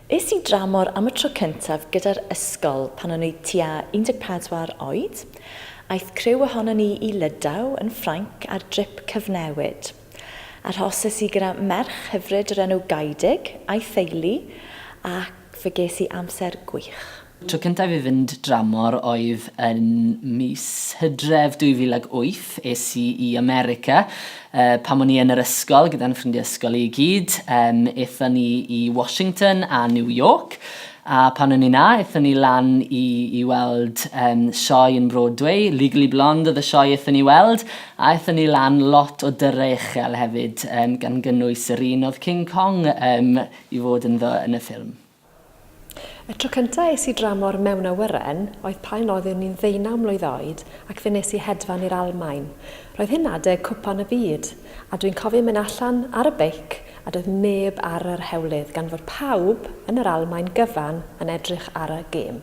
Es I dramor am y tro cyntaf gyda'r ysgol pan o'n i tua 14 oed. Aeth criw ohonon ni I Lydaw yn Ffrainc ar drip cyfnewid. Arhoses I gyda merch hyfryd yr enw Gaidig a'i theulu ac fe ges I amser gwych. Tro cyntaf I fynd dramor oedd yn mis Hydref 2008. Es I America pam o'n I yn yr ysgol gyda'n ffrindiau ysgol I gyd. Eithon ni I Washington a New York. A pan o'n I na, eithon ni lan I weld sioe yn Broadway. Legally Blonde oedd y sioe eithon ni weld. A eithon ni lan lot o dyrau uchel hefyd gan gynnwys yr un oedd King Kong I fod yn y ffilm. Y tro cyntaf es I dramor mewn awyren oedd pan oeddwn ni'n 19 mlwydd oed ac fe nes I hedfan i'r Almaen. Roedd hyn adeg cwpan y byd a dwi'n cofio mynd allan ar y beic a doedd neb ar yr hewlydd gan fod pawb yn yr Almaen gyfan yn edrych ar y gêm.